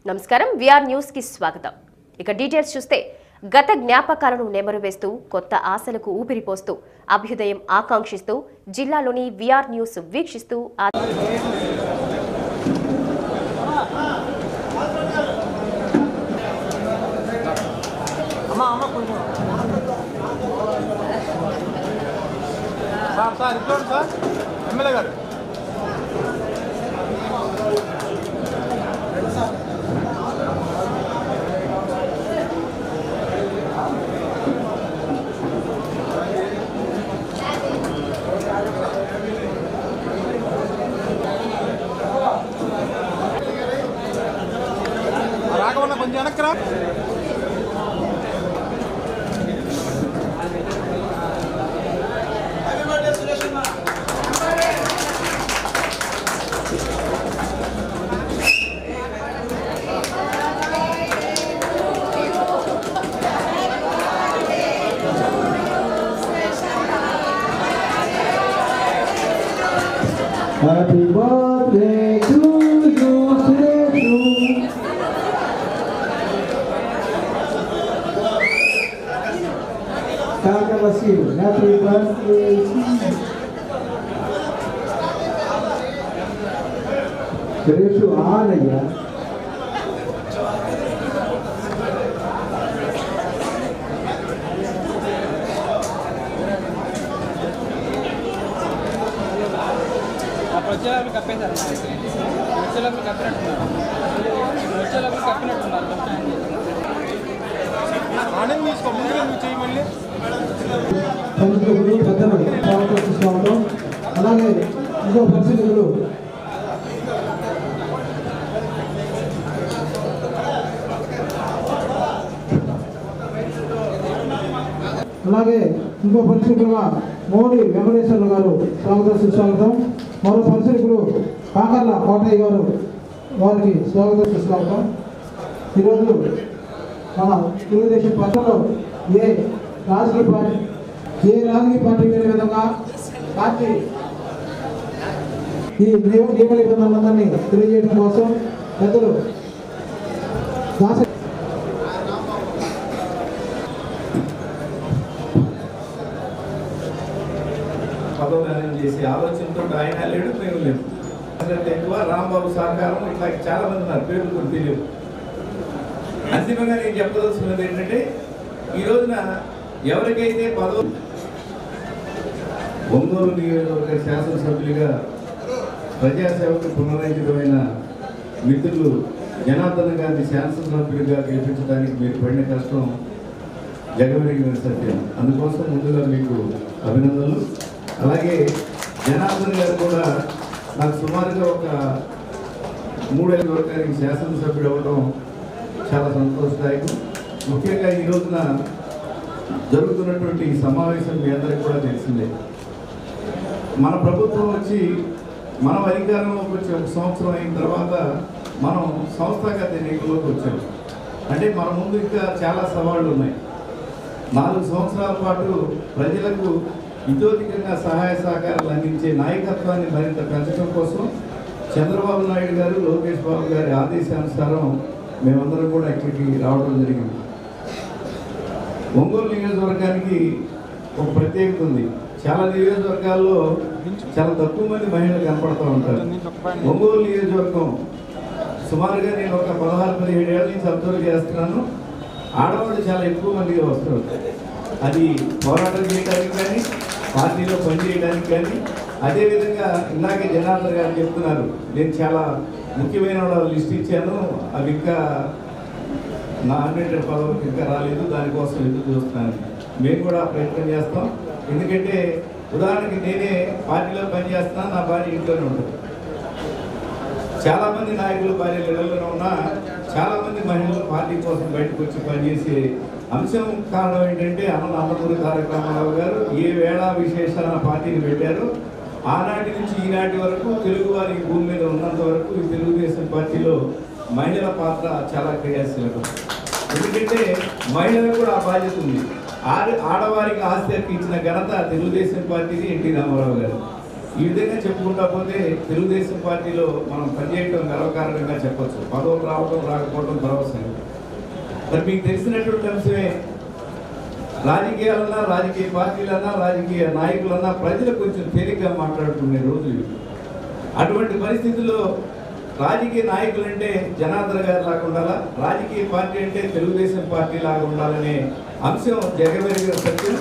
నమస్కారం VR news కి స్వాగతం. ఇక డీటెయిల్స్ చూస్తే గత జ్ఞాపకాలను నెమరువేస్తూ కొత్త ఆశలకు ఊపిరిపోస్తూ అభ్యుదయం ఆకాంక్షిస్తూ జిల్లాలోని విఆర్ న్యూస్ వీక్షిస్తూ కొంచెం వెనక్కరా. Happy birthday to you, Sureshu. God bless you. Happy birthday to you. Sureshu, आनया. వచ్చేలాగా కప్పేశారు. వచ్చేలాగా కప్పినట్టున్నారు. ఆనంద్ తీసుకో ముందుగా నువ్వు చేయి మళ్ళీ. పండితులు పెద్దలు స్వాగతం. అలాగే ఇంకో పరిస్థితులు మోడీ వెంకటేశ్వర్లు గారు స్వాగతం సుస్వాగతం. మరో పరిశీలకులు కాకర్ల కోటయ్య గారు, వారికి స్వాగతం సుస్వాగతం. ఈరోజు మన తెలుగుదేశం పార్టీలో ఏ రాజకీయ పార్టీ వేరే విధంగా పార్టీ ఈ నియమ నిబంధనలందరినీ తెలియజేయడం కోసం పెద్దలు దాస పదోన్నతి చేసే ఆలోచనతో ఆయన లేడు, మేము లేవు. ఎక్కువ రాంబాబు సహకారం ఇట్లా చాలా మంది ఉన్నారు, పేర్లు కూడా తెలియదు. అంతిమంగా నేను చెప్పదలుచుకున్నది ఏంటంటే, ఈ రోజున ఎవరికైతే ఒంగోలు నియోజకవర్గ శాసనసభ్యులుగా ప్రజాసేవకు పునరంకితమైన మిత్రులు జనార్దన్ గారిని శాసనసభ్యుడిగా గెలిపించడానికి మీరు పడిన కష్టం జగమెరిగిన సత్యం. అందుకోసం ముందుగా మీకు అభినందనలు. అలాగే జనార్దన్ గారు కూడా నాకు సుమారుగా ఒక 3 ఏళ్ళ వరకు శాసనసభ్యుడు అవ్వడం చాలా సంతోషదాయకం. ముఖ్యంగా ఈ రోజున జరుగుతున్నటువంటి సమావేశం మీ అందరికీ కూడా తెలిసిందే. మన ప్రభుత్వం వచ్చి మనం అధికారంలోకి వచ్చి 1 సంవత్సరం అయిన తర్వాత మనం సంస్థాగత ఎన్నికల్లోకి వచ్చాం. అంటే మన ముందు ఇంకా చాలా సవాళ్ళు ఉన్నాయి. 4 సంవత్సరాల పాటు ప్రజలకు ఇతోధికంగా సహాయ సహకారాలు అందించే నాయకత్వాన్ని మరింత పెంచడం కోసం చంద్రబాబు నాయుడు గారు, లోకేష్ బాబు గారి ఆదేశానుసారం మేమందరం కూడా ఇక్కడికి రావడం జరిగింది. ఒంగోలు నియోజకవర్గానికి ఒక ప్రత్యేకత ఉంది. చాలా నియోజకవర్గాల్లో చాలా తక్కువ మంది మహిళలు కనపడుతూ ఉంటారు. ఒంగోలు నియోజకవర్గం సుమారుగా నేను ఒక 16-17 ఏళ్ళ నుంచి అబ్జర్వ్ చేస్తున్నాను. ఆడవాళ్ళు చాలా ఎక్కువ మందిగా వస్తారు. అది పోరాటం చేయడానికి కానీ, పార్టీలో పనిచేయడానికి కానీ. అదేవిధంగా ఇందాకే జనార్దన్ గారు చెప్తున్నారు, నేను చాలా ముఖ్యమైన లిస్ట్ ఇచ్చాను, అవి ఇంకా నామినేటెడ్ పదవులకు ఇంకా రాలేదు, దానికోసం ఎదురు చూస్తున్నాను. మేము కూడా ప్రయత్నం చేస్తాం. ఎందుకంటే ఉదాహరణకి నేనే పార్టీలో పనిచేస్తున్నాను, నా భార్య ఇంట్లోనే ఉంటుంది. చాలామంది నాయకులు భార్యలు ఇళ్లలోనే ఉన్నా చాలామంది మహిళలు పార్టీ కోసం బయటకు వచ్చి పనిచేసే అంశం కారణం ఏంటంటే అన్నమూరి తారక రామారావు గారు ఏ వేళ విశేషాల పార్టీని పెట్టారో ఆనాటి నుంచి ఈనాటి వరకు తెలుగు వారి భూమి మీద ఉన్నంత వరకు ఈ తెలుగుదేశం పార్టీలో మహిళల పాత్ర చాలా క్రియాశీలకం. ఎందుకంటే మహిళలకు కూడా ఆ బాధ్యత ఉంది. ఆడవారికి ఆస్తి హక్కు ఇచ్చిన ఘనత తెలుగుదేశం పార్టీది, ఎన్టీ రామారావు గారు. ఈ విధంగా చెప్పుకుంటా పోతే తెలుగుదేశం పార్టీలో మనం పనిచేయడం గర్వకారణంగా చెప్పొచ్చు. పదవులు రావడం రాకపోవడం తర్వాత సంగతి. మరి మీకు తెలిసినటువంటి అంశమే, రాజకీయాలన్నా, రాజకీయ పార్టీలన్నా, రాజకీయ నాయకులన్నా ప్రజలు కొంచెం తేలిగ్గా మాట్లాడుకునే రోజులు. అటువంటి పరిస్థితుల్లో రాజకీయ నాయకులు అంటే జనార్దన్ గారు లాగా ఉండాలా, రాజకీయ పార్టీ అంటే తెలుగుదేశం పార్టీ లాగా ఉండాలనే అంశం జగమెరిగిన సత్యం.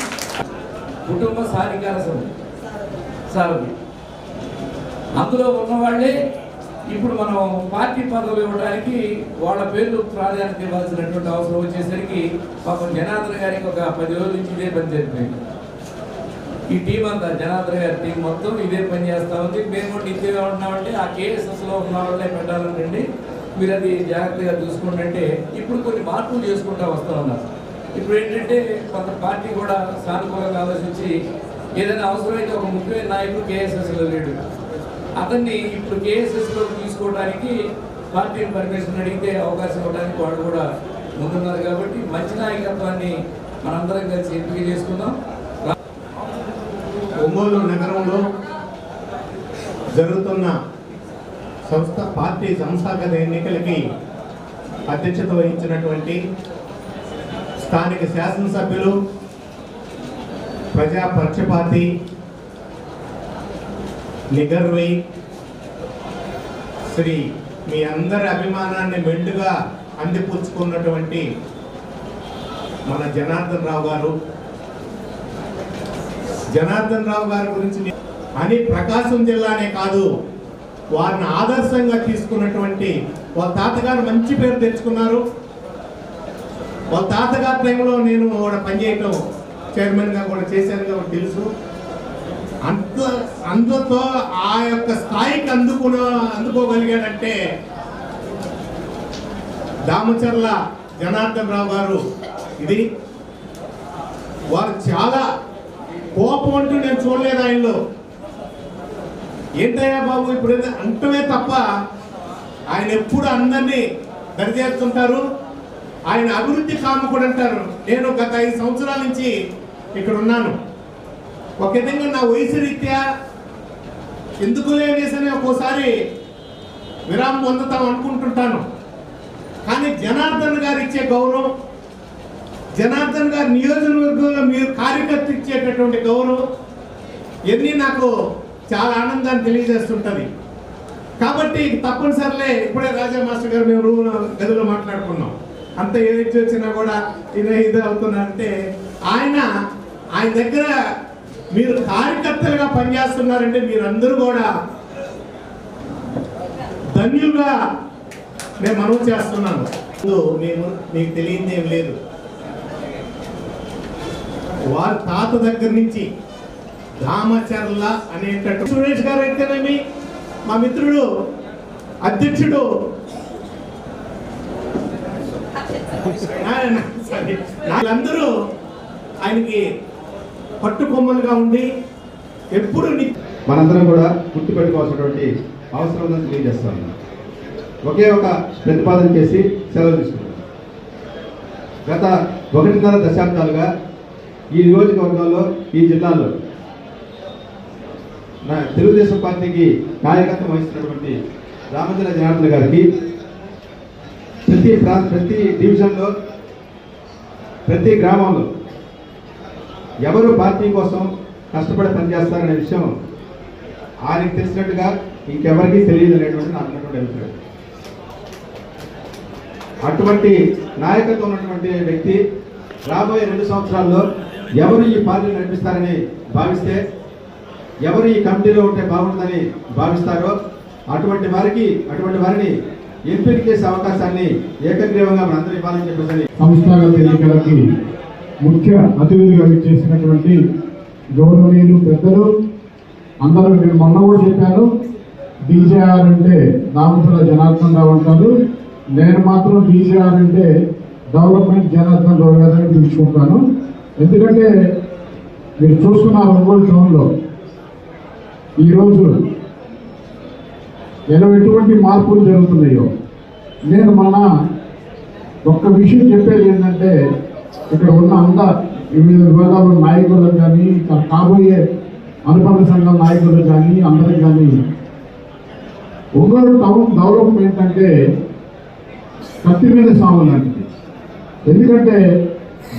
కుటుంబ సాధికార సమితి సారథి, అందులో ఉన్నవాళ్ళే ఇప్పుడు మనం పార్టీ పదవులు ఇవ్వడానికి వాళ్ళ పేర్లు ప్రాధాన్యత ఇవ్వాల్సినటువంటి అవసరం వచ్చేసరికి పాపం జనార్దన్ గారికి ఒక 10 రోజుల నుంచి ఇదే పని జరిపోయింది. ఈ టీం అంతా, జనార్దన్ గారి టీం మొత్తం ఇదే పని చేస్తూ ఉంది. మేము కూడా నిత్యంగా ఉంటున్నామంటే ఆ కేఎస్ఎస్లో ఉన్న వాళ్ళే పెట్టాలంటే మీరు అది జాగ్రత్తగా చూసుకోండి అంటే ఇప్పుడు కొన్ని మార్పులు చేసుకుంటూ వస్తూ ఉన్నారు. ఇప్పుడు ఏంటంటే కొంత పార్టీ కూడా సానుకూలంగా ఆలోచించి ఏదైనా అవసరమైతే ఒక ముఖ్యమైన నాయకుడు కేఎస్ఎస్లో లేడు, అతన్ని ఇప్పుడు కేఎస్ఎస్లో తీసుకోవడానికి పార్టీని పర్మిషన్ అడిగితే అవకాశం ఇవ్వడానికి వాళ్ళు కూడా ముందున్నారు. కాబట్టి మంచి నాయకత్వాన్ని మనందరం కలిసి ఎంపిక చేసుకుందాం. ఒంగోలు నగరంలో జరుగుతున్న పార్టీ సంస్థాగత ఎన్నికలకి అధ్యక్షత వహించినటువంటి స్థానిక శాసనసభ్యులు, ప్రజాపక్షపాతి, నిగర్వి, శ్రీ మీ అందరి అభిమానాన్ని మెండుగా అందిపుచ్చుకున్నటువంటి మన జనార్దన్ రావు గారు. జనార్దన్ రావు గారి గురించి అని ప్రకాశం జిల్లానే కాదు, వారిని ఆదర్శంగా తీసుకున్నటువంటి వాళ్ళ తాతగారు మంచి పేరు తెచ్చుకున్నారు. వాళ్ళ తాతగారి టైంలో నేను కూడా పనిచేయటం చైర్మన్గా కూడా చేశాను కాబట్టి తెలుసు. అంతతో ఆ యొక్క స్థాయికి అందుకోగలిగాడంటే దామచర్ల జనార్దన్ రావు గారు. ఇది వారు చాలా కోపం అంటూ నేను చూడలేదు ఆయనలో. ఏంటయ్యా బాబు ఇప్పుడు అంటమే తప్ప ఆయన ఎప్పుడు అందరినీ దరిచేస్తుంటారు. ఆయన అభివృద్ధి కాముకుడు అంటారు. నేను గత 5 సంవత్సరాల నుంచి ఇక్కడ ఉన్నాను. ఒక విధంగా నా వయసు రీత్యా ఎందుకు లేనేసని ఒక్కోసారి విరామం పొందుతాం అనుకుంటుంటాను. కానీ జనార్దన్ గారు ఇచ్చే గౌరవం, జనార్దన్ గారి నియోజకవర్గంలో మీరు కార్యకర్త ఇచ్చేటటువంటి గౌరవం ఇవన్నీ నాకు చాలా ఆనందాన్ని తెలియజేస్తుంటుంది. కాబట్టి తప్పనిసరిలే, ఇప్పుడే రాజా మాస్టర్ గారు మేము రూమ్ గదిలో మాట్లాడుకున్నాం, అంత ఏది వచ్చినా కూడా ఇది అవుతున్నారంటే ఆయన దగ్గర మీరు కార్యకర్తలుగా పనిచేస్తున్నారంటే మీరందరూ కూడా ధన్యులుగా నేను మనవి చేస్తున్నాను. మీకు తెలియదు ఏం లేదు. వారి తాత దగ్గర నుంచి దామచర్ల అనేటటువంటి సురేష్ గారు అయితేనేమి, మా మిత్రుడు అధ్యక్షుడు వాళ్ళందరూ ఆయనకి పట్టుకొమ్మలుగా ఉండి ఎప్పుడు మనందరం కూడా గుర్తుపెట్టుకోవాల్సినటువంటి అవసరం ఉందని తెలియజేస్తాను. ఒకే ఒక ప్రతిపాదన చేసి సెలవు తీసుకుంటాం. గత 1.5 దశాబ్దాలుగా ఈ నియోజకవర్గంలో, ఈ జిల్లాలో తెలుగుదేశం పార్టీకి నాయకత్వం వహిస్తున్నటువంటి రామచంద్ర జనార్దన్ గారికి ప్రతి డివిజన్లో, ప్రతి గ్రామంలో ఎవరు పార్టీ కోసం కష్టపడి పనిచేస్తారనే విషయం ఆయనకి తెలిసినట్టుగా ఇంకెవరికి తెలియదు అనేటువంటి నాకు ఉన్నటువంటి అభిప్రాయం. అటువంటి నాయకత్వం ఉన్నటువంటి వ్యక్తి రాబోయే 2 సంవత్సరాల్లో ఎవరు ఈ పార్టీని నడిపిస్తారని భావిస్తే, ఎవరు ఈ కమిటీలో ఉంటే బాగుంటుందని భావిస్తారో అటువంటి వారిని ఎంపిక చేసే అవకాశాన్ని ఏకగ్రీవంగా మనందరూ ఇవ్వాలని చెప్పేసి సంస్థాగత ఎన్నికలకి ముఖ్య అతిథులుగా చేసినటువంటి గౌరవనీయులు పెద్దలు అందరూ, నేను మొన్న కూడా చెప్పాను, డీజేఆర్ అంటే దామచర్ల జనార్దన్ రావు అంటారు. నేను మాత్రం డీజేఆర్ అంటే డెవలప్మెంట్ జనార్దన్ రావు గారిని పిలుచుకుంటాను. ఎందుకంటే మీరు చూస్తున్నారు ఒంగోలు టౌన్లో ఈరోజు ఎటువంటి మార్పులు జరుగుతున్నాయో. నేను మొన్న ఒక్క విషయం చెప్పేది ఏంటంటే, ఇక్కడ ఉన్న వివిధ విభాగాల నాయకులకు కానీ, ఇక్కడ కాబోయే అనుబంధ సంఘం నాయకులు కానీ అందరికి కానీ ఒంగోలు టౌన్ డెవలప్మెంట్ అంటే కత్తి మీద సాము లాంటిది. ఎందుకంటే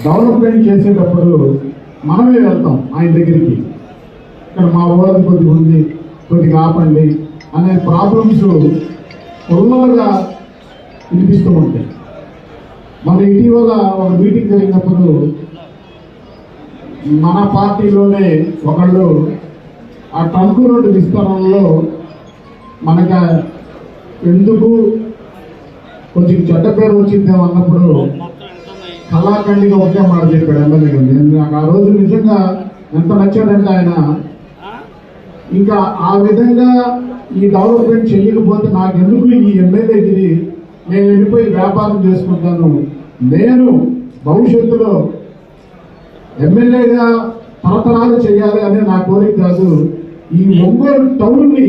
డెవలప్మెంట్ చేసేటప్పుడు మనమే వెళ్తాం ఆయన దగ్గరికి, ఇక్కడ మా ఊళ్ళకి కొద్దిగా ఉంది, కొద్దిగా ఆపండి అనే ప్రాబ్లమ్స్ పొల్లలుగా వినిపిస్తూ ఉంటాయి. మన ఇటీవల ఒక మీటింగ్ జరిగినప్పుడు మన పార్టీలోనే ఒకళ్ళు ఆ టంకు రోడ్డు విస్తరణలో మనకు ఎందుకు కొంచెం చెడ్డ పేరు వచ్చిందేమో అన్నప్పుడు కళాఖండిగా ఒకే మాట చెప్పాడు ఎమ్మెల్యే గారు. నేను నాకు ఆ రోజు నిజంగా ఎంత నచ్చాడంటే ఆయన ఇంకా ఆ విధంగా ఈ డెవలప్మెంట్ చేయకపోతే నాకెందుకు ఈ ఎమ్మెల్యేగిరి, నేను వెళ్ళిపోయి వ్యాపారం చేసుకుంటాను, నేను భవిష్యత్తులో ఎమ్మెల్యేగా తరతరాలు చేయాలి అనే నా కోరిక కాదు. ఈ ఒంగోలు టౌన్ని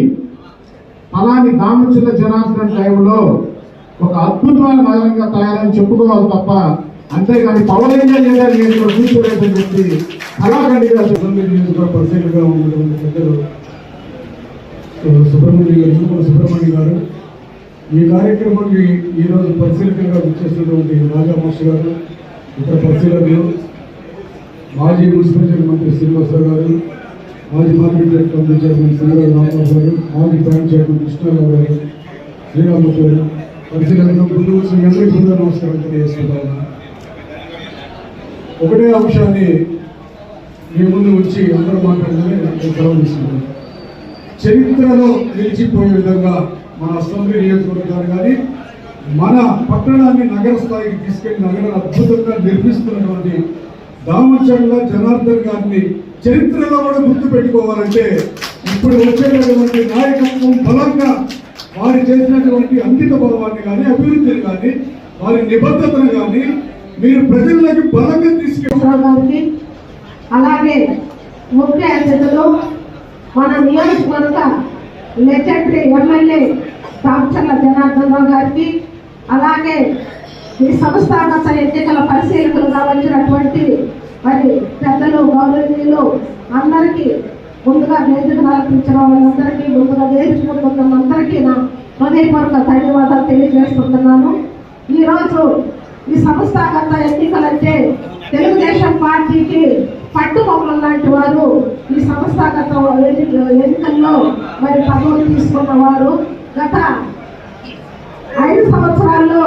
అలాని దామచర్ల జనార్దన్ టైంలో ఒక అద్భుతమైన నగరంగా తయారని చెప్పుకోవాలి తప్ప అంతేగాని పవన్ కళ్యాణ్ నేను ఇక్కడ కూర్చోలేదని చెప్పి కళాఖండిగా పరిశీలిగా ఉన్నటువంటి పెద్దలు సుబ్రహ్మణ్యం గారు, ఈ కార్యక్రమాన్ని ఈరోజు పరిశీలకులుగా విచ్చేసినటువంటి రాజా మాస్టర్ గారు, ఇతర పరిశీలకులు, మాజీ మున్సిపల్ మంత్రి శ్రీనివాసరావు గారు, మాజీ market committee chairman Sri Rao Rama Rao గారు, మాజీ బ్యాంక్ చైర్మన్ కృష్ణారావు గారు, శ్రీరామూర్తి గారు, పరిశీలకులు ముందు వచ్చిన అందరికీ కూడా నమస్కారం తెలియజేస్తున్నాను. ఒకటే అంశాన్ని మీ ముందు వచ్చి అందరూ మాట్లాడాలని నేను సెలవు తీసుకున్నాను. చరిత్రలో నిలిచిపోయే విధంగా మన అసెంబ్లీ నియోజకవర్గాన్ని కానీ మన పట్టణాన్ని నగర స్థాయికి తీసుకెళ్లి నగరాన్ని అద్భుతంగా నిర్మిస్తున్నటువంటి దామచర్ల జనార్దన్ గారిని చరిత్రలో కూడా గుర్తు పెట్టుకోవాలంటే ఇప్పుడు వచ్చేటటువంటి నాయకత్వం బలంగా వారు చేసినటువంటి అంకిత భావాన్ని కానీ అభివృద్ధిని కానీ వారి నిబద్ధతను కానీ మీరు ప్రజల్లోకి బలంగా తీసుకెళ్ళి, అలాగే ముఖ్య అతిథులు మన నియోజకవర్గ లెజెండరీ ఎమ్మెల్యే దామచర్ల జనార్దన్ రావు గారికి, అలాగే ఈ సంస్థాగత ఎన్నికల పరిశీలకులుగా వచ్చినటువంటి మరి పెద్దలు గౌరవనీయులు అందరికీ ముందుగా వేదిక నడిపించిన వాళ్ళందరికీ, ముందుగా వేదిక అందరికీ నా హృదయపూర్వక ధన్యవాదాలు తెలియజేస్తున్నాను. ఈరోజు ఈ సంస్థాగత ఎన్నికలంటే తెలుగుదేశం పార్టీకి పట్టుకొమ్మల లాంటి వారు. ఈ సంస్థాగత ఎన్నికల్లో మరి పదవులు తీసుకున్న వారు గత 5 సంవత్సరాల్లో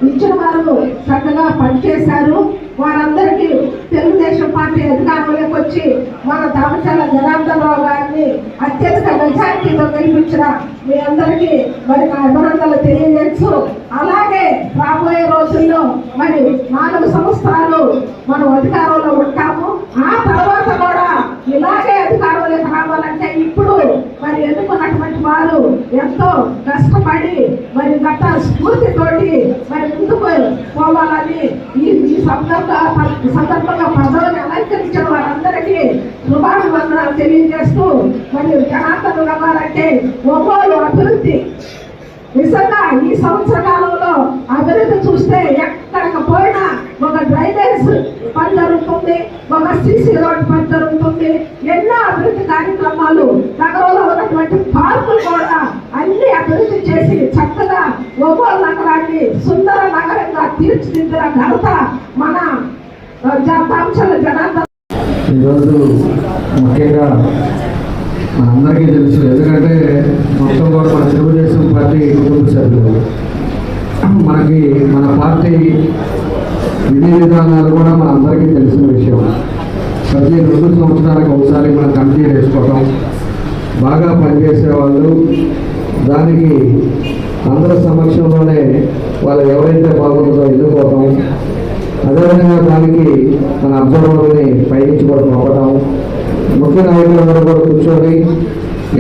ఇచ్చిన వారు చక్కగా పనిచేశారు. వారందరికీ తెలుగుదేశం పార్టీ అధికారంలోకి వచ్చి మన దామచర్ల జనార్దన్ రావు గారిని అత్యధిక మెజారిటీతో గెలిపించిన మీ అందరికీ మరి నా అభినందనలు తెలియజేస్తూ, అలాగే రాబోయే రోజుల్లో మరి 4 సంవత్సరాలు మనం అధికారంలో ఉంటాము. ఆ తర్వాత కూడా ఇలాగే అధికారంలోకి రావాలంటే ఇప్పుడు మరి ఎన్నుకున్నటువంటి వారు ఎంతో కష్టపడి మరి గత స్ఫూర్తితోటి మరి ముందుకు పోవాలని ఈ సందర్భంగా పదవిని అలంకరించిన వారందరికీ శుభాభివందనాలు తెలియజేస్తూ, మరి జనార్దన్ గారంటే ఒంగోలు అభివృద్ధి నిజంగా ఈ సంవత్సర కాలంలో అభివృద్ధి చూస్తే ఎక్కడికి పోయినా ఒక డ్రైనేజ్ పని జరుగుతుంది, ఒక సీసీ రోడ్ పని జరుగుతుంది, ఎన్నో అభివృద్ధి కార్యక్రమాలు, నగరంలో ఉన్నటువంటి పార్కులు కూడా అన్ని అభివృద్ధి చేసి చక్కగా ఒంగోలు నగరాన్ని సుందర నగరంగా తీర్చిదిద్దిన ఘనత మన దామచర్ల జనార్దన్. ఈరోజు ముఖ్యంగా మనందరికీ తెలుసు, ఎందుకంటే మొత్తం కూడా మన తెలుగుదేశం పార్టీ కుటుంబ సభ్యులు, మనకి మన పార్టీ విధి విధానాలు కూడా మన అందరికీ తెలిసిన విషయం. ప్రతి 2 సంవత్సరాలకు ఒకసారి మనం కమిటీ వేసుకోవటం, బాగా పనిచేసే వాళ్ళు దానికి అందరి సమక్షంలోనే వాళ్ళు ఎవరైతే బాగుంటుందో ఎన్నుకోవటం, అదేవిధంగా దానికి మన అబ్జర్వర్ని పైకి కూడా పంపడం, ముఖ్య నాయకులందరూ కూడా కూర్చొని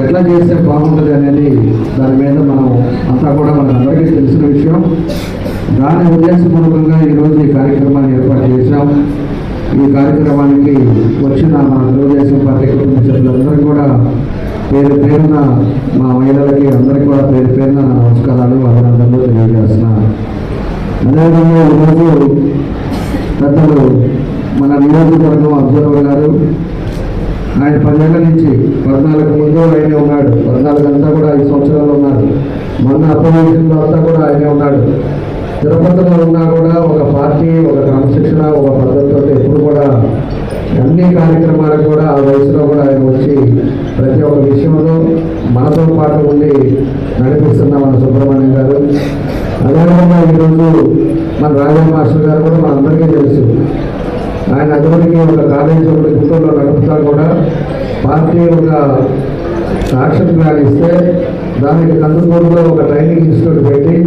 ఎట్లా చేస్తే బాగుంటుంది అనేది దాని మీద మనం అంతా కూడా మనందరికీ తెలిసిన విషయం. దాని ఉద్దేశపూర్వకంగా ఈరోజు ఈ కార్యక్రమాన్ని ఏర్పాటు చేశాం. ఈ కార్యక్రమానికి వచ్చిన మన తెలుగుదేశం పార్టీ కుటుంబ సభ్యులందరికీ కూడా పేరు పేరున మా మహిళలకి అందరికీ కూడా పేరు పేరున నమస్కారాలు, అభినందనలు తెలియజేస్తున్నాను. అదేవిధంగా ఈరోజు పెద్దలు మన నియోజకవర్గం అబ్జర్వర్ గారు, ఆయన 10 ఏళ్ల నుంచి 14 ముందు ఆయనే ఉన్నాడు, 14 అంతా కూడా 5 సంవత్సరాలు ఉన్నారు. మొన్న అపోజిషన్లో అంతా కూడా ఆయనే ఉన్నాడు. తిరుపతిలో ఉన్నా కూడా ఒక పార్టీ, ఒక క్రమశిక్షణ, ఒక పద్ధతితో ఎప్పుడు కూడా అన్ని కార్యక్రమాలకు కూడా ఆ వయసులో కూడా ఆయన వచ్చి ప్రతి ఒక్క విషయంలో మనతో పాటు ఉండి నడిపిస్తున్న మన సుబ్రహ్మణ్యం గారు. అదేవిధంగా ఈరోజు మన రాజా మాస్టర్ గారు కూడా మనందరికీ తెలుసు. ఆయన అటువంటి ఒక కాలేజీ ఒకటి గుంటూరులో నడుపుతా కూడా పార్టీ ఒక యాక్షన్ ప్లాన్ ఇస్తే దానికి కందుకూరులో ఒక ట్రైనింగ్ ఇన్స్టిట్యూట్ పెట్టి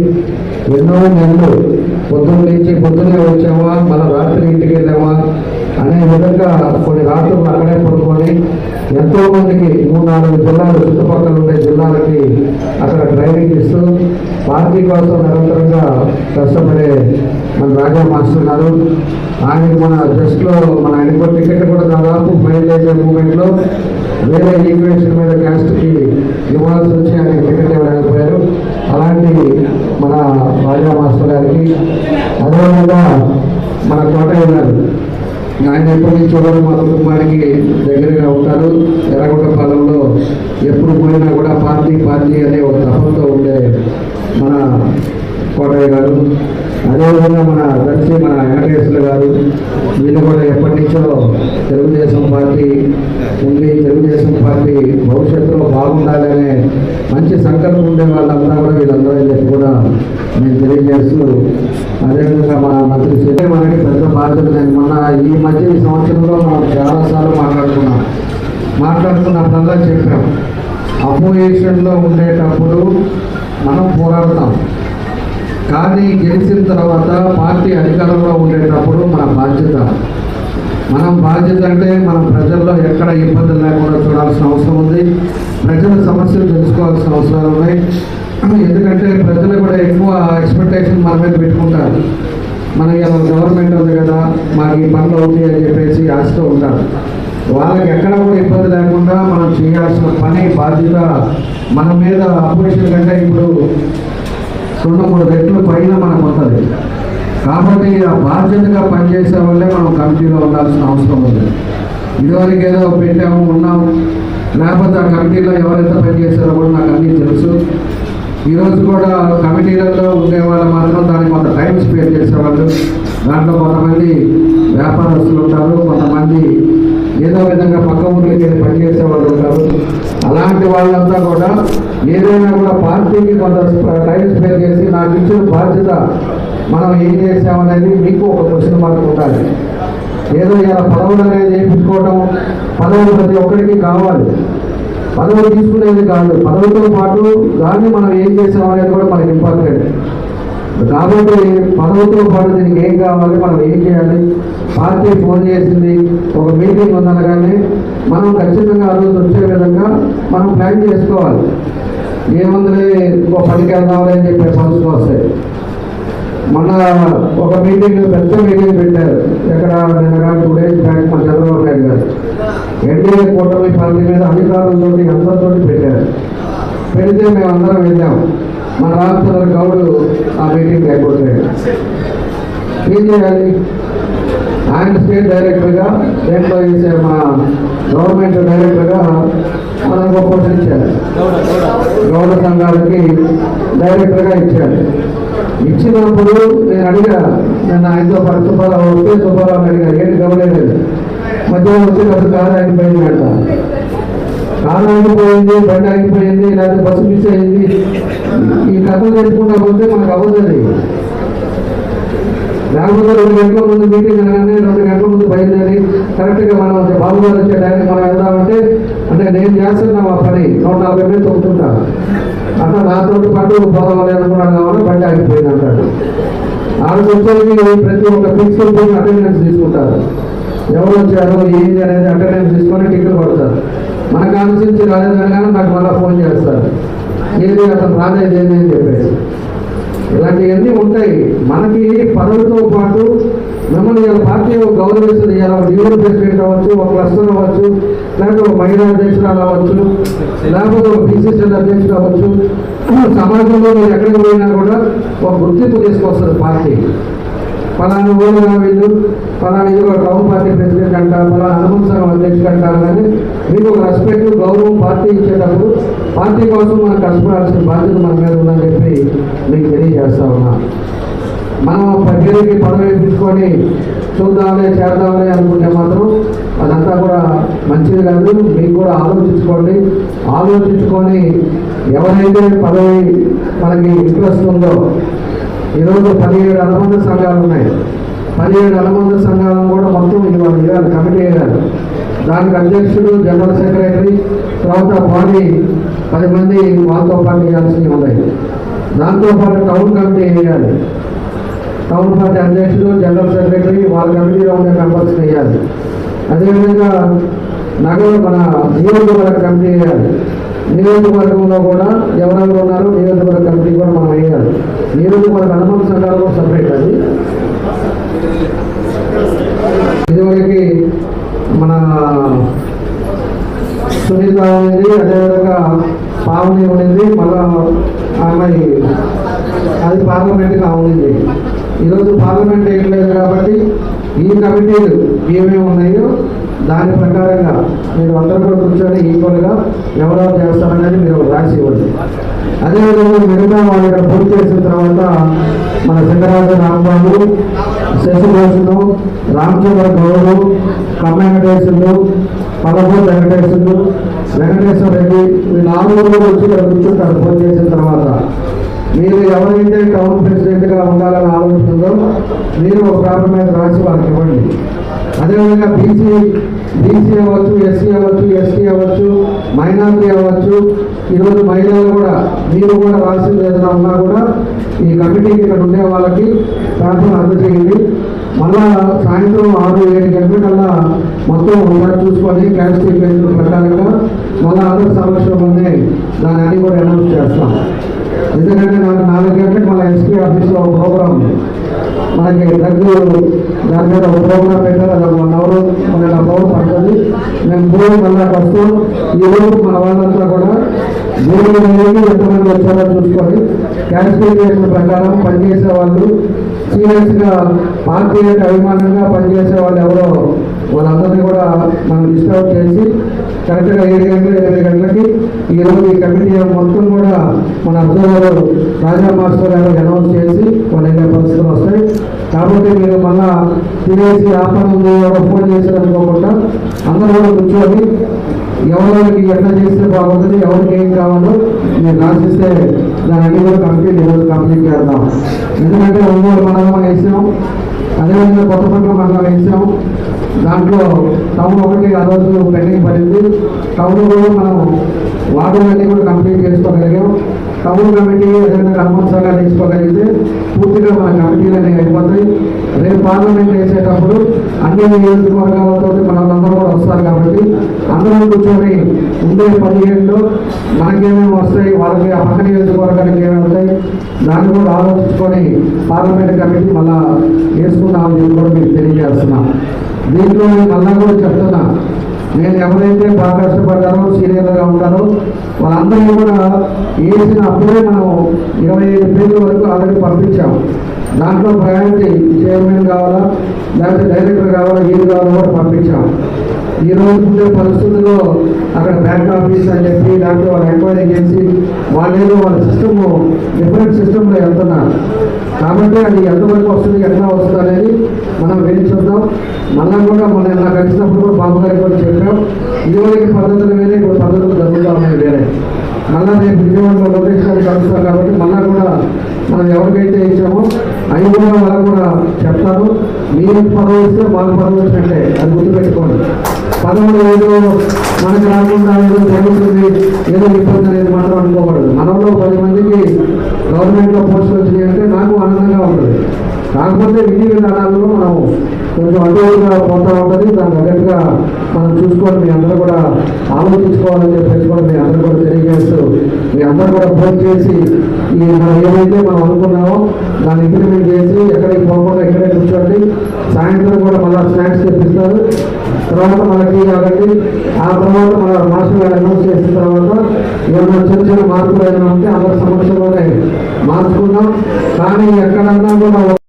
ఎన్నో నెలలు పొద్దున్నే వచ్చామా మళ్ళీ రాత్రి ఇంటికి వెళ్ళామా అనే విధంగా కొన్ని రాత్రులు అక్కడే పడుకొని ఎంతో మందికి 3-4 జిల్లాలు చుట్టుపక్కల ఉండే జిల్లాలకి అక్కడ ట్రైనింగ్ ఇస్తూ పార్టీ కోసం నిరంతరంగా కష్టపడే మన రాజా మాస్టర్ గారు. ఆయనకి మన జస్ట్లో మన ఆయనకు టికెట్ కూడా దాదాపు ఫైల్ చేసే మూమెంట్లో వేరే ఈక్వేషన్ మీద క్యాస్ట్కి ఇవ్వాల్సి వచ్చి ఆయన టికెట్ ఇవ్వలేకపోయారు. అలాంటి మన రాజా మాస్టర్ గారికి, అదేవిధంగా మన కోటయ్య గారు, ఆయన ఎప్పటి నుంచి కూడా మా కుటుంబానికి దగ్గరగా ఉంటారు. ఎర్రగొండపాలెంలో ఎప్పుడు పోయినా కూడా పార్టీ అనే ఒక తపంతో ఉండే మన కోటయ్య గారు. అదేవిధంగా మన వెంకటేశ్వర గారు, వీళ్ళు కూడా ఎప్పటి నుంచో తెలుగుదేశం పార్టీ ఉండి తెలుగుదేశం పార్టీ భవిష్యత్తులో బాగుండాలనే మంచి సంకల్పం ఉండే వాళ్ళంతా కూడా వీళ్ళందరూ చెప్పి కూడా నేను తెలియజేస్తూ, అదేవిధంగా మన మంత్రి శ్రీ మనకి పెద్ద బాధ్యత. మొన్న ఈ మధ్య ఈ సంవత్సరంలో మనం చాలాసార్లు మాట్లాడుకున్నప్పుడల్లా చెప్పాం, అపోజిషన్లో ఉండేటప్పుడు మనం పోరాడతాం, కానీ గెలిచిన తర్వాత పార్టీ అధికారంలో ఉండేటప్పుడు మన బాధ్యత అంటే మనం ప్రజల్లో ఎక్కడ ఇబ్బందులు లేకుండా చూడాల్సిన అవసరం ఉంది. ప్రజల సమస్యలు తెలుసుకోవాల్సిన అవసరాలు ఉన్నాయి. ఎందుకంటే ప్రజలు కూడా ఎక్కువ ఎక్స్పెక్టేషన్ మన మీద పెట్టుకుంటారు. మనకి గవర్నమెంట్ ఉంది కదా, మాకు ఈ పనులు అవుతాయి అని చెప్పేసి ఆశతో ఉంటారు. వాళ్ళకి ఎక్కడ కూడా ఇబ్బంది లేకుండా మనం చేయాల్సిన పని బాధ్యత మన మీద అపోజిషన్ కంటే ఇప్పుడు 2-3 రెట్లు పైన మనకు ఉంటుంది. కాబట్టి ఆ బాధ్యతగా పనిచేసే వాళ్ళే మనం కమిటీలో ఉండాల్సిన అవసరం ఉంది. ఇదివరకు ఏదో పెట్టాము ఉన్నాము, లేకపోతే ఆ కమిటీలో ఎవరైతే పనిచేస్తారో కూడా నాకు అన్నీ తెలుసు. ఈరోజు కూడా కమిటీలలో ఉండేవాళ్ళు మాత్రం దానికి కొంత టైం స్పేర్ చేసేవాళ్ళు. దాంట్లో కొంతమంది వ్యాపారస్తులు ఉంటారు, కొంతమంది ఏదో విధంగా పక్క ఊరికి వెళ్ళి పనిచేసే వాళ్ళు ఉంటారు. అలాంటి వాళ్ళంతా కూడా ఏదైనా కూడా పార్టీకి కొంత టైం స్పేర్ చేసి నాకు ఇచ్చిన బాధ్యత మనం ఏం చేసామనేది మీకు ఒక క్వశ్చన్ మార్క్ ఉండాలి. ఏదో ఇలా పదవులు అనేది చేయించుకోవడం, పదవులు ప్రతి ఒక్కరికి కావాలి, పదవులు తీసుకునేది కాదు, పదవులతో పాటు దాన్ని మనం ఏం చేసామనేది కూడా మనకి ఇంపార్టెంట్. కాబట్టి పదవులతో పాటు దీనికి ఏం కావాలి, మనం ఏం చేయాలి, పార్టీ ఫోన్ చేసింది, ఒక మీటింగ్ ఉందనగానే మనం ఖచ్చితంగా ఆ రోజు వచ్చే విధంగా మనం ప్లాన్ చేసుకోవాలి. ఏముంది ఇంకో పనికి వెళ్దామని అని చెప్పే పరిస్థితులు వస్తాయి. మొన్న ఒక మీటింగ్, పెద్ద మీటింగ్ పెట్టారు ఎక్కడ, నిన్న 2 days బ్యాక్ మన చంద్రబాబు నాయుడు గారు ఎన్డీఏ కూటమి పార్టీ మీద అధికారులతో అందరితో పెట్టారు. పెడితే మేమందరం వెళ్ళాం. మన రామచంద్ర గౌడ్ ఆ మీటింగ్ అయిపోతాడు. ఏం చేయాలి, ఆయన స్టేట్ డైరెక్టర్గా దేంట్లో చేసే మన గవర్నమెంట్ డైరెక్టర్గా మనకు ఒక పోస్ట్ ఇచ్చారు. గౌడ సంఘాలకి డైరెక్టర్గా ఇచ్చారు. ఇచ్చినప్పుడు నేను అడిగా, నేను ఆయనతో పాటు సుబ్బారావు వస్తే సుబ్బారావు అడిగారు, ఏంటి గమలేదు మధ్యాహ్నం వచ్చి అసలు కారు ఆగిపోయింది అంట. కారు ఆగిపోయింది, బండి ఆగిపోయింది, లేకపోతే బస్సు మిస్ అయింది, ఈ కథలు తెలుసుకుంటా పోతే మనకు అవ్వదు. లేకపోతే 2 గంటల ముందు మీటింగ్ అనగానే 2 గంటల ముందు బయలుదేరి కరెక్ట్గా మనం బాబుగారు వచ్చే టైంకి మనం వెళ్దామంటే, అంటే నేను చేస్తున్నాం ఆ పని 140 మంది తొక్కుతుంటా, అట్లా నాతో పాటు పోదామని అనుకున్నాను కాబట్టి బండి ఆగిపోయింది అంటాడు. ఆడికి వచ్చేది ప్రతి ఒక్క ఫిక్స్డ్ అటెండెన్స్ తీసుకుంటారు. ఎవరు వచ్చారు ఏంటి అనేది అటెండెన్స్ తీసుకొని టికెట్ పడతారు. మనకు ఆలోచించి రాలేదనగానే నాకు మళ్ళీ ఫోన్ చేస్తారు, ఏది అతను రాలేదు ఏది అని చెప్పేసి. ఇలాంటివన్నీ ఉంటాయి. మనకి పదవితో పాటు మిమ్మల్ని పార్టీ గౌరవిస్తుంది. ఇలా డివిజన్ ప్రెసిడెంట్ అవ్వచ్చు, ఒక క్లస్టర్ అవ్వచ్చు, లేకపోతే ఒక మహిళా అధ్యక్షురాలు అవ్వచ్చు, లేకపోతే ఒక బీసీసీఎల్ అధ్యక్షుడు అవ్వచ్చు. సమాజంలో మీరు ఎక్కడికి పోయినా కూడా ఒక గుర్తింపు తీసుకొస్తుంది పార్టీ. ఫలానా ఊళ్ళో వీళ్ళు ఫలానా ఇది టౌన్ పార్టీ ప్రెసిడెంట్ అంటారు, ఫలానా అనుమతి సంఘం అధ్యక్షుడు అంటారు. కానీ మీకు ఒక రెస్పెక్ట్ గౌరవం పార్టీ ఇచ్చేటప్పుడు పార్టీ కోసం మనం కష్టపడాల్సిన బాధ్యత మన మీద ఉందని చెప్పి మీకు తెలియజేస్తా ఉన్నా. మనం పేరుకి పదవి ఇప్పించుకొని చూద్దామని చేద్దామని అనుకుంటే మాత్రం అదంతా కూడా మంచిది కాదు. మీకు కూడా ఆలోచించుకొని ఎవరైతే పదవి మనకి ఇంట్రెస్ట్ ఉందో, ఈరోజు 17 అనుబంధ సంఘాలు ఉన్నాయి. 17 అనుబంధ సంఘాలను కూడా మొత్తం ఇవాళ కమిటీ వేయాలి. దానికి అధ్యక్షుడు, జనరల్ సెక్రటరీ, తర్వాత బాడీ 10 మంది వాళ్ళతో పాటు వేయాల్సినవి ఉన్నాయి. దాంతోపాటు టౌన్ కమిటీ వేయాలి. టౌన్ పార్టీ అధ్యక్షుడు, జనరల్ సెక్రటరీ వాళ్ళ కమిటీలో ఉండే మెంబర్స్ వేయాలి. అదేవిధంగా మన నియోజకవర్గ కమిటీ వేయాలి. నియోజకవర్గంలో కూడా ఎవరెవరు ఉన్నారో నియోజకవర్గ కమిటీ కూడా మనం వేయాలి. నియోజకవర్గ అనుబంధ సంఘాలు కూడా సపరేట్. అది ఇదివరకు మన సునీత ఉంది, అదేవిధంగా పావని ఉండింది, మళ్ళా అమ్మాయి అది పార్లమెంట్గా ఉంది. ఈరోజు పార్లమెంట్ ఏం లేదు కాబట్టి ఈ కమిటీలు ఏమేమి ఉన్నాయో దాని ప్రకారంగా మీరు అందరూ కూడా కూర్చొని ఈక్వల్గా ఎవరెవరు చేస్తారనేది మీరు రాసి ఇవ్వండి. అదేవిధంగా మిగతా వాళ్ళు ఇక్కడ పూర్తి చేసిన తర్వాత మన సింగరాజు రాంబాబు, శశిభూషణు, రామచంద్ర గౌడు, కమ్యూనికేషన్లు, పదపూర్ వెంకటేశ్వర్లు, వెంకటేశ్వర రెడ్డి వీళ్ళు 4 వచ్చి ఇక్కడ కూర్చుంటారు. పూర్తి చేసిన తర్వాత మీరు ఎవరైతే టౌన్ ప్రెసిడెంట్గా ఉండాలని ఆలోచనలో మీరు ఒక పేపర్ మీద రాసి వాళ్ళకి ఇవ్వండి. అదేవిధంగా బీసీ అవ్వచ్చు, ఎస్సీ అవ్వచ్చు, ఎస్టీ అవ్వచ్చు, మైనారిటీ అవ్వచ్చు, ఈరోజు మహిళలు కూడా మీరు కూడా రాసింది ఏదైనా ఉన్నా కూడా ఈ కమిటీకి ఇక్కడ ఉండే వాళ్ళకి పేపర్ అందజేయండి. మళ్ళా సాయంత్రం 6-7 గంటల కల్లా మొత్తం ఒకసారి చూసుకొని క్యాస్టిఫికేషన్ ప్రకారంగా మళ్ళీ అందరి సమక్షంలోనే దాన్ని అన్ని కూడా అనౌన్స్ చేస్తాం. ఎందుకంటే నాకు 4 గంటలకు మళ్ళీ ఎస్పీ ఆఫీస్లో ఒక ప్రోగ్రామ్ ఉంది. మనకి డ్రగ్ దాని మీద ఒక ప్రోగ్రామ్ పెట్టారు. అది 1 అవర్ 1.5 అవర్ పడుతుంది. మేము పోయి మళ్ళీ వస్తాం. ఈరోజు మన వాళ్ళంతా కూడా ఎంతమంది వచ్చారో చూసుకొని క్యాస్టిఫికేషన్ ప్రకారం పనిచేసే వాళ్ళు, సీరియస్గా పార్టీ యొక్క అభిమానంగా పనిచేసే వాళ్ళు ఎవరో వాళ్ళందరినీ కూడా మనం డిస్టర్బ్ చేసి కరెక్ట్గా 7 గంటలు 8 గంటలకి ఈరోజు ఈ కమిటీ మొత్తం కూడా మన అబ్జర్వర్ రాజా మాస్టర్ గారు అనౌన్స్ చేసి కొన్ని పరిస్థితులు వస్తాయి. కాబట్టి మీరు మళ్ళా తినేసి ఆపణ ఉంది ఎవరో ఫోన్ చేశారనుకోకుండా అందరూ కూడా కూర్చొని ఎవరికి ఎట్లా చేస్తే బాగుంటుంది, ఎవరికి ఏం కావాలో మీరు రాసిస్తే దాని అన్ని కూడా కంప్లీట్ చేద్దాం. ఎందుకంటే ఒంగోలు మండలం వేసాం, అదేవిధంగా కొత్తపట్ల మండలం వేసాం. దాంట్లో టౌన్ ఒకటి ఆ రోజు పెండింగ్ పడింది. టౌన్ కూడా మనం వార్డులన్నీ కూడా కంప్లీట్ చేసుకోగలిగాం. టౌన్ కమిటీ అదేవిధంగా అనుమతి సంఘాలు తీసుకోగలిగితే పూర్తిగా మన కమిటీలు అనేవి అయిపోతాయి. రేపు పార్లమెంట్ వేసేటప్పుడు అన్ని నియోజకవర్గాలతో మనందరూ కూడా వస్తారు. కాబట్టి అందరం కూర్చొని ఉండే 17లో మనకేమేమి వస్తాయి, వాళ్ళకి ఆ పక్క నియోజకవర్గానికి ఏమేమి వస్తాయి దాన్ని కూడా ఆలోచించుకొని పార్లమెంట్ కమిటీ మళ్ళా వేసుకుందామని చెప్పి కూడా మీకు తెలియజేస్తున్నాం. దీంట్లో నేను మళ్ళా కూడా చెప్తున్నా, నేను ఎవరైతే బాగా కష్టపడ్డారో సీనియర్గా ఉంటారో వాళ్ళందరినీ కూడా వేసిన అప్పుడే మనం 25 పేర్ల వరకు ఆల్రెడీ పంపించాము. దాంట్లో ప్రయారిటీ చైర్మన్ కావాలా, లేకపోతే డైరెక్టర్ కావాలా, ఏది కావాలో కూడా పంపించాము. ఈ రోజు ఉండే పరిస్థితుల్లో అక్కడ బ్యాంక్ ఆఫీస్ అని చెప్పి దాంట్లో వాళ్ళు ఎంక్వైరీ చేసి వాళ్ళేదో వాళ్ళ సిస్టమ్ డిఫరెంట్ సిస్టంలో వెళ్తున్నారు. కాబట్టి అది ఎంతవరకు వస్తుంది, ఎట్లా వస్తుంది అనేది మనం వేయించుద్దాం. మళ్ళా కూడా మనం నాకు వచ్చినప్పుడు కూడా బాబు గారికి కూడా చెప్పాం, ఇదివరకు పద్ధతులు వేరే, ఇప్పుడు పద్ధతులు జరుగుతూ ఉన్నాయి వేరే. మళ్ళీ రేపు విజయవాడలో లొకేషన్ కలుస్తాం. కాబట్టి మళ్ళా కూడా మనం ఎవరికైతే ఇచ్చామో అవి కూడా వాళ్ళకు కూడా చెప్తాను. మీరు పదవి ఇస్తే మాకు పదవి వచ్చినట్టే, అది గుర్తుపెట్టుకోండి. పదవులు ఏదో మనకు రాకుండా ఏదో జరుగుతుంది, ఏదో ఇబ్బంది అనేది మాత్రం అనుకోకూడదు. మనలో 10 మందికి గవర్నమెంట్లో పోస్టులు వచ్చినాయి అంటే నాకు ఆనందంగా ఉంటుంది. కాకపోతే విధి విధానాల్లో మనం కొంచెం అటుగా పోతూ ఉంటుంది. దాని తగ్గట్టుగా మనం చూసుకొని మీ అందరూ కూడా ఆలోచించుకోవాలని చెప్పేసి కూడా మీ అందరూ కూడా తెలియజేస్తూ మీ అందరూ కూడా ఫోన్ చేసి ఈ మనం ఏమైతే మనం అనుకున్నామో దాన్ని ఇంప్లిమెంట్ చేసి ఎక్కడికి పోకుండా ఇక్కడే కూర్చోండి. సాయంత్రం కూడా మళ్ళీ స్నాక్స్ తెప్పిస్తారు. తర్వాత మనకి కాబట్టి ఆ తర్వాత మన మాస్టర్ గారు అనౌన్స్ చేసిన తర్వాత ఏమైనా చిన్న మార్పులు ఏమైనా ఉంటే అందరి సమక్షంలోనే మార్చుకుందాం. కానీ ఎక్కడన్నా కూడా